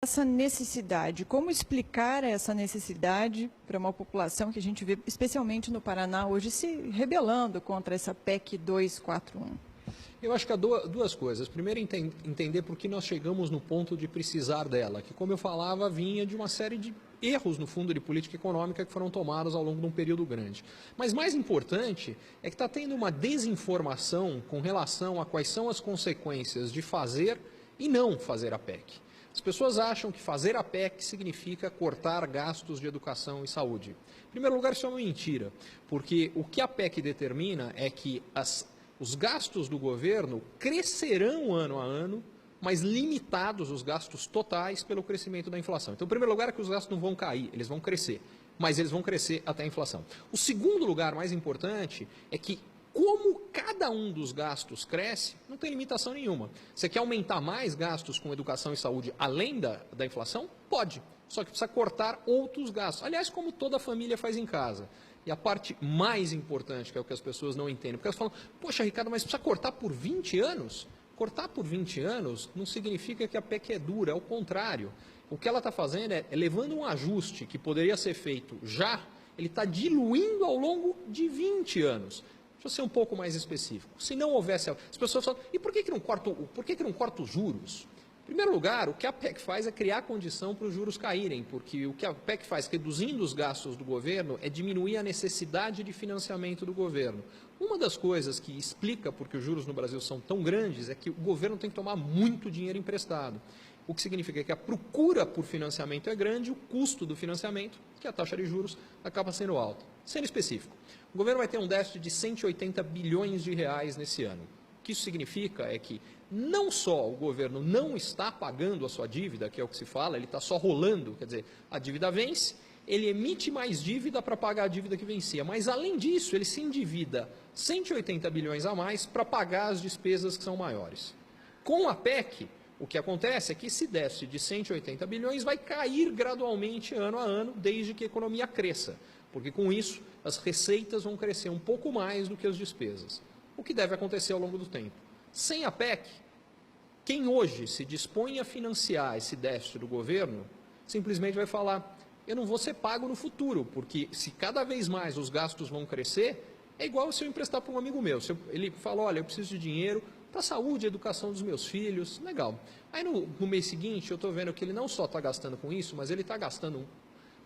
essa necessidade? Como explicar essa necessidade para uma população que a gente vê, especialmente no Paraná, hoje se rebelando contra essa PEC 241? Eu acho que há duas coisas. Primeiro, entender por que nós chegamos no ponto de precisar dela, que, como eu falava, vinha de uma série de erros no fundo de política econômica que foram tomados ao longo de um período grande. Mas mais importante é que está tendo uma desinformação com relação a quais são as consequências de fazer e não fazer a PEC. As pessoas acham que fazer a PEC significa cortar gastos de educação e saúde. Em primeiro lugar, isso é uma mentira, porque o que a PEC determina é que os gastos do governo crescerão ano a ano, mas limitados os gastos totais pelo crescimento da inflação. Então, em primeiro lugar, é que os gastos não vão cair, eles vão crescer, mas eles vão crescer até a inflação. O segundo lugar, mais importante, é que como cada um dos gastos cresce, não tem limitação nenhuma. Você quer aumentar mais gastos com educação e saúde além da inflação? Pode, só que precisa cortar outros gastos. Aliás, como toda família faz em casa. E a parte mais importante, que é o que as pessoas não entendem, porque elas falam, poxa, Ricardo, mas precisa cortar por 20 anos? Cortar por 20 anos não significa que a PEC é dura, é o contrário. O que ela está fazendo é levando um ajuste que poderia ser feito já, ele está diluindo ao longo de 20 anos. Deixa eu ser um pouco mais específico. Se não houvesse... As pessoas falam, e por que não corta os juros? Em primeiro lugar, o que a PEC faz é criar condição para os juros caírem, porque o que a PEC faz, reduzindo os gastos do governo, é diminuir a necessidade de financiamento do governo. Uma das coisas que explica porque os juros no Brasil são tão grandes é que o governo tem que tomar muito dinheiro emprestado. O que significa que a procura por financiamento é grande, o custo do financiamento, que é a taxa de juros, acaba sendo alta. Sendo específico, o governo vai ter um déficit de 180 bilhões de reais nesse ano. O que isso significa é que não só o governo não está pagando a sua dívida, que é o que se fala, ele está só rolando, quer dizer, a dívida vence, ele emite mais dívida para pagar a dívida que vencia, mas além disso ele se endivida 180 bilhões a mais para pagar as despesas que são maiores. Com a PEC, o que acontece é que esse déficit de 180 bilhões vai cair gradualmente ano a ano, desde que a economia cresça, porque com isso as receitas vão crescer um pouco mais do que as despesas, o que deve acontecer ao longo do tempo. Sem a PEC, quem hoje se dispõe a financiar esse déficit do governo, simplesmente vai falar, eu não vou ser pago no futuro, porque se cada vez mais os gastos vão crescer, é igual se eu emprestar para um amigo meu. Ele fala, olha, eu preciso de dinheiro para a saúde e educação dos meus filhos, legal. Aí no mês seguinte eu estou vendo que ele não só está gastando com isso, mas ele está gastando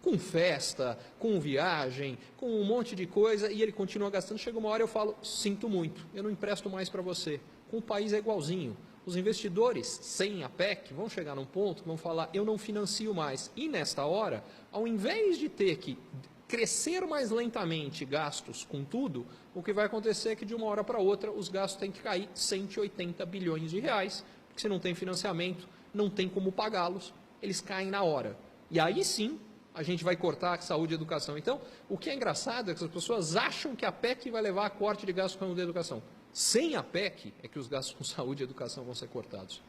com festa, com viagem, com um monte de coisa, e ele continua gastando. Chega uma hora eu falo, sinto muito, eu não empresto mais para você. Com o país é igualzinho. Os investidores, sem a PEC, vão chegar num ponto que vão falar, eu não financio mais. E nesta hora, ao invés de ter que crescer mais lentamente gastos com tudo, o que vai acontecer é que de uma hora para outra os gastos têm que cair 180 bilhões de reais, porque se não tem financiamento, não tem como pagá-los, eles caem na hora. E aí sim, a gente vai cortar a saúde e a educação. Então, o que é engraçado é que as pessoas acham que a PEC vai levar a corte de gastos com a educação. Sem a PEC é que os gastos com saúde e educação vão ser cortados.